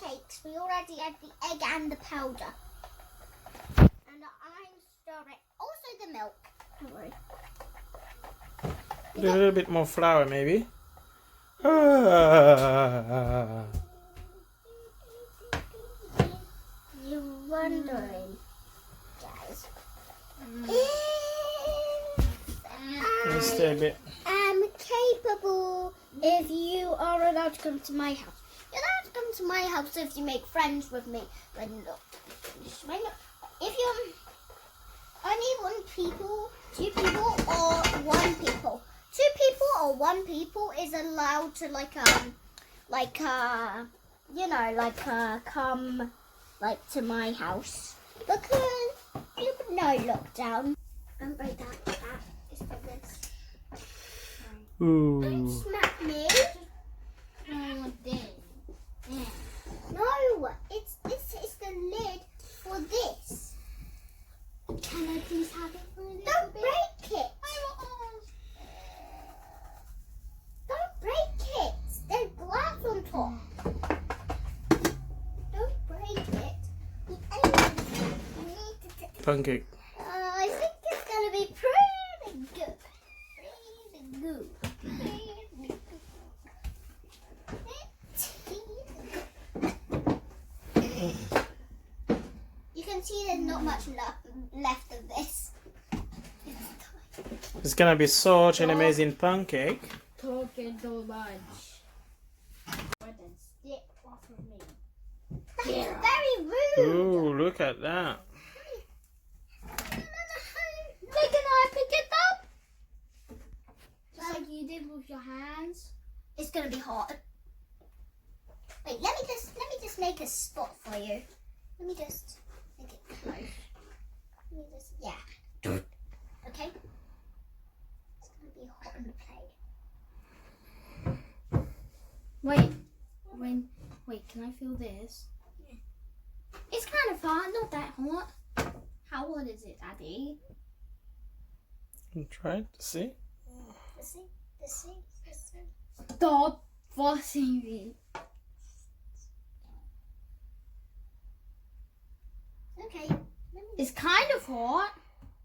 pancakes, we already had the egg and the powder. And I'm stirring. Also the milk. Don't worry. A little bit more flour, maybe. Ah. You're wondering, guys. Just a bit. I'm capable if you are allowed to come to my house. You're allowed to come to my house if you make friends with me. But no. If you're only one people, two people, or one people. 2 people or 1 people is allowed to come to my house because you know lockdown. And by that is for this. Ooh. Don't smack me. No, it's the lid for this. Can I please have it for a little bit? Don't break it. Don't break it. There's glass on top. Don't break it. Pancake. I think it's gonna be pretty good. Pretty good. You can see there's not much left of this. It's gonna be such an amazing pancake. Talking too much. Stick off of me. That's very rude. Ooh, look at that. Can I pick it up? Just like you did with your hands. It's gonna be hot. Wait, let me just make a spot for you. Let me just make it close. Yeah. Okay. It's gonna be hot on the plate. Wait, can I feel this? Yeah. It's kind of hot, not that hot. How hot is it, Daddy? Try it to see. Let's see. Stop forcing me. Okay. It's kind of hot,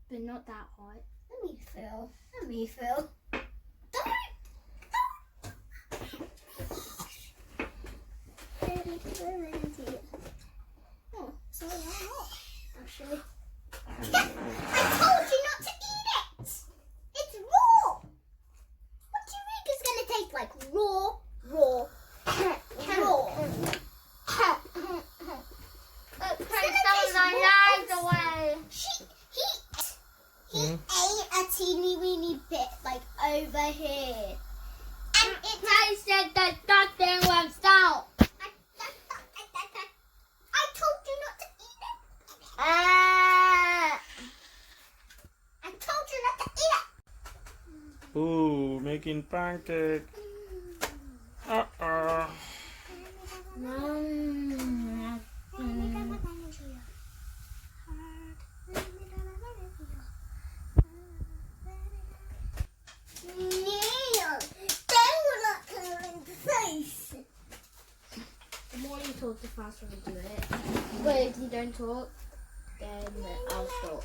but not that hot. Let me feel. Don't. Oh, so hot, actually. I told you not to eat it! It's raw! What do you think it's gonna taste like? Raw. He ate a teeny weeny bit like over here. And it tasted the nothing was out. I told you not to eat it. I told you not to eat it. Ooh, making pancake. The more you talk, the faster we do it. But if you don't talk, then I'll stop.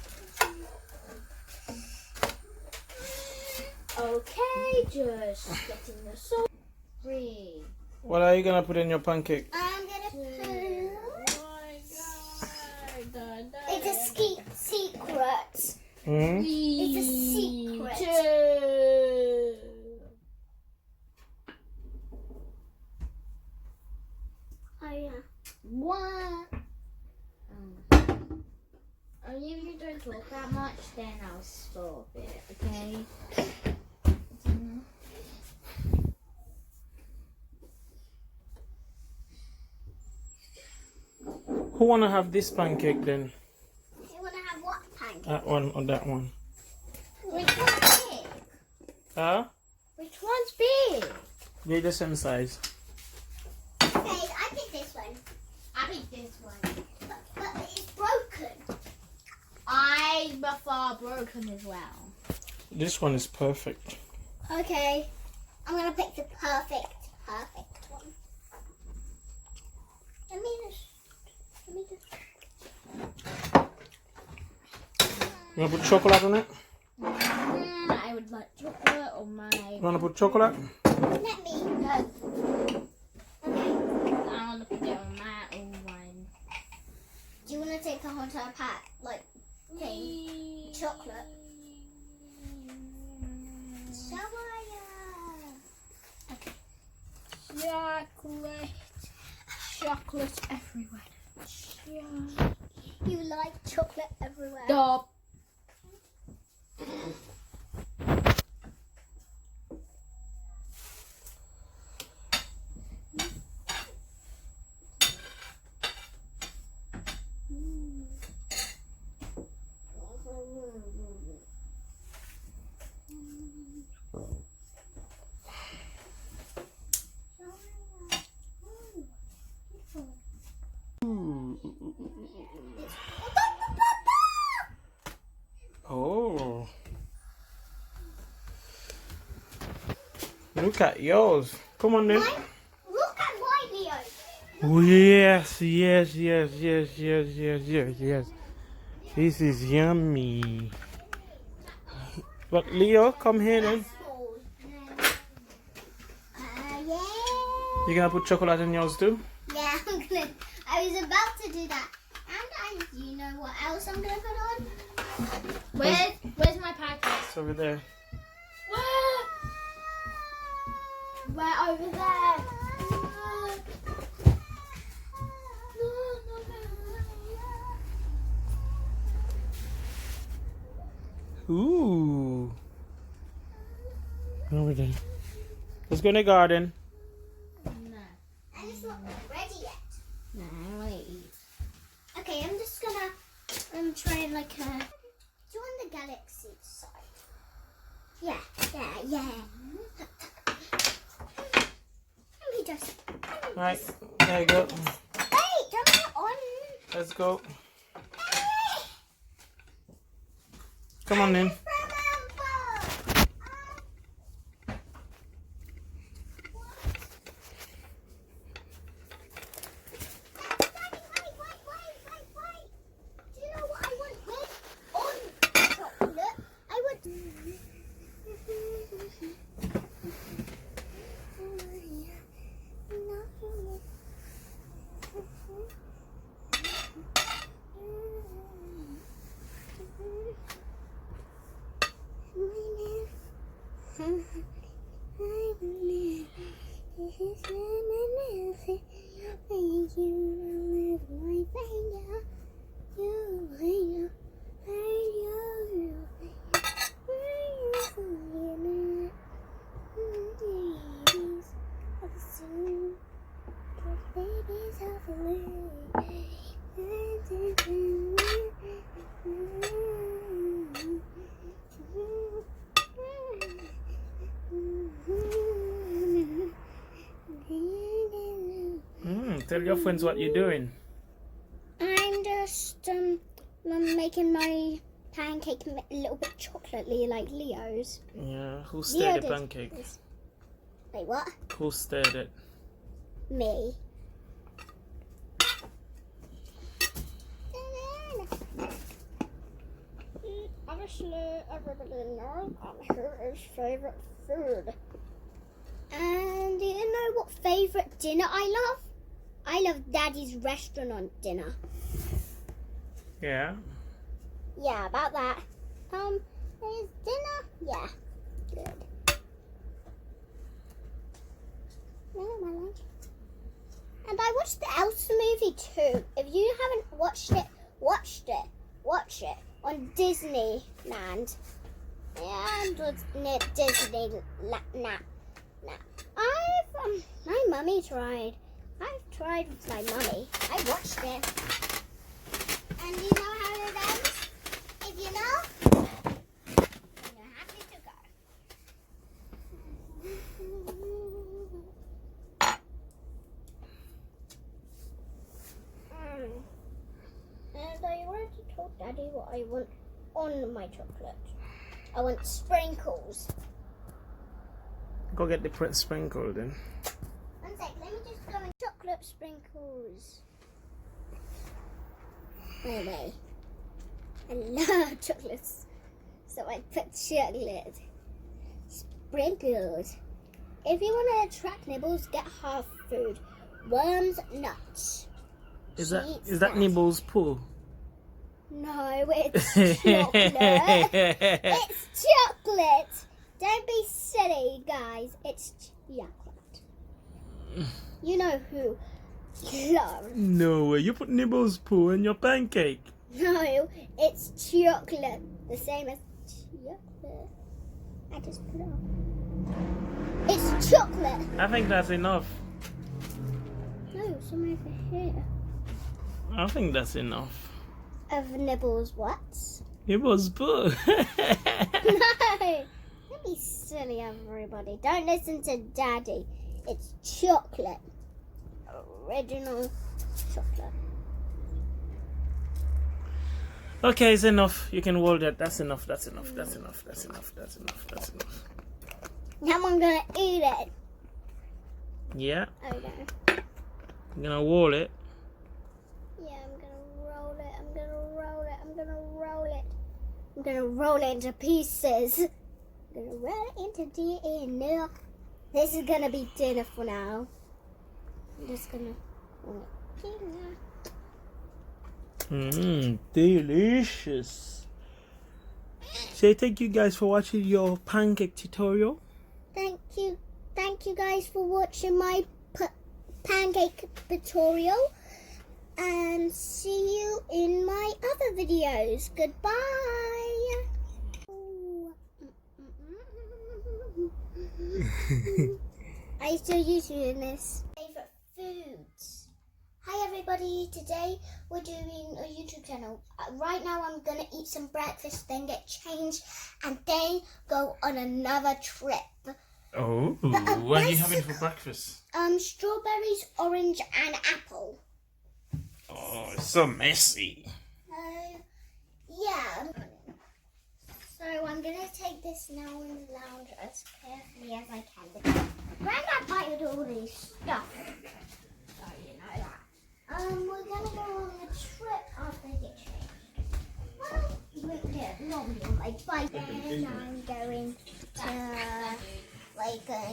Okay, just getting the salt. 3. What are you gonna put in your pancake? I'm gonna put. It's a secret. Hmm? It's a secret. 2. Oh yeah. 1. Only if you don't talk that much, then I'll stop it, okay? Who wanna have this pancake then? You wanna have what pancake? That one or that one? Which one's big? Huh? Which one's big? They're the same size. Okay, I pick this one. I pick this one. But it's broken. I prefer broken as well. This one is perfect. Okay. I'm gonna pick the perfect one. Let me You want to put chocolate on it? I would like chocolate on my. You want to put chocolate? Let me. Okay. I want to put it on my own one. Do you want to take a whole entire pack, like, thing? Chocolate? Chocolate everywhere. You like chocolate everywhere. Stop. Oh. Look at yours. Come on then. Look at my Leo. Oh, yes, yes, yes, yes, yes, yes, yes, yes. This is yummy. But Leo, come here then. Yeah. You gonna put chocolate in yours too? Yeah, I was about to do that. And you know what else I'm gonna put on? Where's my pancakes? It's over there. Where over there? Ooh. Over there. Let's go in the garden. No. And it's not ready yet. No, I want to eat. Okay, I'm just gonna try like a. Do you want the galaxy side? Yeah. Let me just. Right, there you go. Wait, don't put it on. Let's go. Come on then. Wait. Do you know what I want with on chocolate? I want. Tell your friends what you're doing. I'm just making my pancake a little bit chocolatey like Leo's. Yeah, who Leo stirred the did pancake? this. Wait, what? Who stirred it? Me. Obviously, everybody knows I'm his favorite food. And do you know what favorite dinner I love? I love Daddy's restaurant dinner. Yeah. Yeah, about that. His dinner? Yeah, good. No, my lunch. And I watched the Elsa movie too. If you haven't watched it, watch it on Disneyland. Yeah, and it's near Disneyland. My mummy tried. I've tried with my mummy. I watched it. And you know how it ends? If you know, then you're happy to go. And I already told Daddy what I want on my chocolate. I want sprinkles. Go get the sprinkle then. One sec, let me just go and chocolate sprinkles. Wait. I love chocolates. So I put chocolate. Sprinkled. If you want to attract nibbles, get half food. Worms, nuts. Is that Nibbles' poo? No, it's chocolate. It's chocolate. Don't be silly, guys. It's chocolate. You know who loves. No way, you put Nibbles' poo in your pancake. No, it's chocolate. The same as chocolate. I just put it on. It's chocolate. I think that's enough. No, some over here. I think that's enough. Of Nibbles what? Nibbles' poo. No! Don't be silly, everybody. Don't listen to Daddy. It's chocolate. Original chocolate. Okay, it's enough. You can hold that. That's enough. That's enough. That's enough. That's enough. That's enough. That's enough. Now I'm gonna eat it. Yeah. Okay. I'm gonna roll it. Yeah, I'm gonna roll it. I'm gonna roll it. I'm gonna roll it. I'm gonna roll it into pieces. I'm gonna roll it into dinner. This is gonna be dinner for now. I'm just gonna roll it. Dinner. Delicious. Say thank you guys for watching your pancake tutorial. Thank you guys for watching my pancake tutorial. And see you in my other videos. Goodbye. I still use you in this. Favorite foods. Hi everybody, today we're doing a YouTube channel. Right now I'm gonna eat some breakfast, then get changed, and then go on another trip. Oh, what are you having for breakfast? Strawberries, orange, and apple. Oh, it's so messy. Yeah. So I'm gonna take this now in the lounge as carefully as I can. Granddad bought all this stuff. So you know that. We're gonna go on a trip after I get changed. Well, not really, like by then I'm going to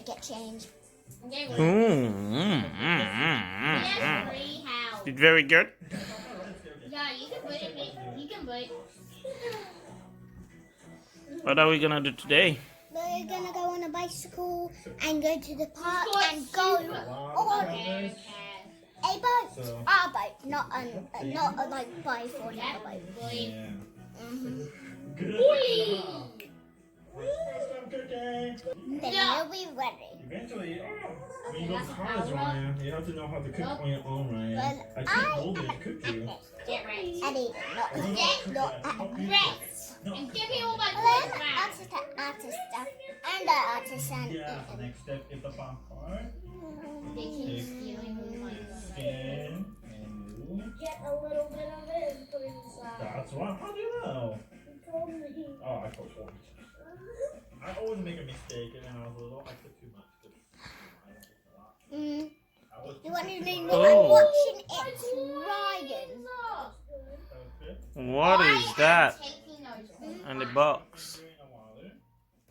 get changed. It's very good. Yeah, you can put it. You can put it. What are we gonna do today? We're gonna go on a bicycle and go to the park and go on a boat. Our boat, not a like by-for boat. Yeah. Then you'll be ready. Eventually, when you go to college, Ryan, you have to know how to cook on your own, Ryan. Well, I can't hold it to cook you. Get ready. I need it, not Rest. And give me all my then food back. artist stuff and the artisan. Yeah, next step is the bottom part. They keep stealing my Skin and move. Get a little bit of it and put it inside. That's what. How do you know? You told me. Oh, I told you. I always make a mistake, and then I was a little extra too much. I don't think a lot. I was You want to know Oh. I'm watching It's Ryan. okay. What is that Taking those. in the box?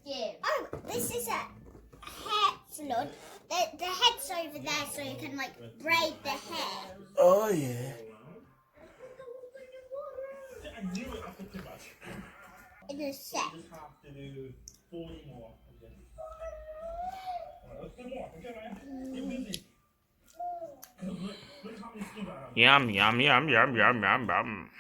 Give. Oh, this is a hair salon. The head's over there, so you can like braid the hair. Oh yeah. I knew it after too much. In a set. You just have to do 40 more. Okay. Alright, let's do more. Okay, man. Get busy. 'Cause look how many skins I have. Yum yum yum yum yum yum yum.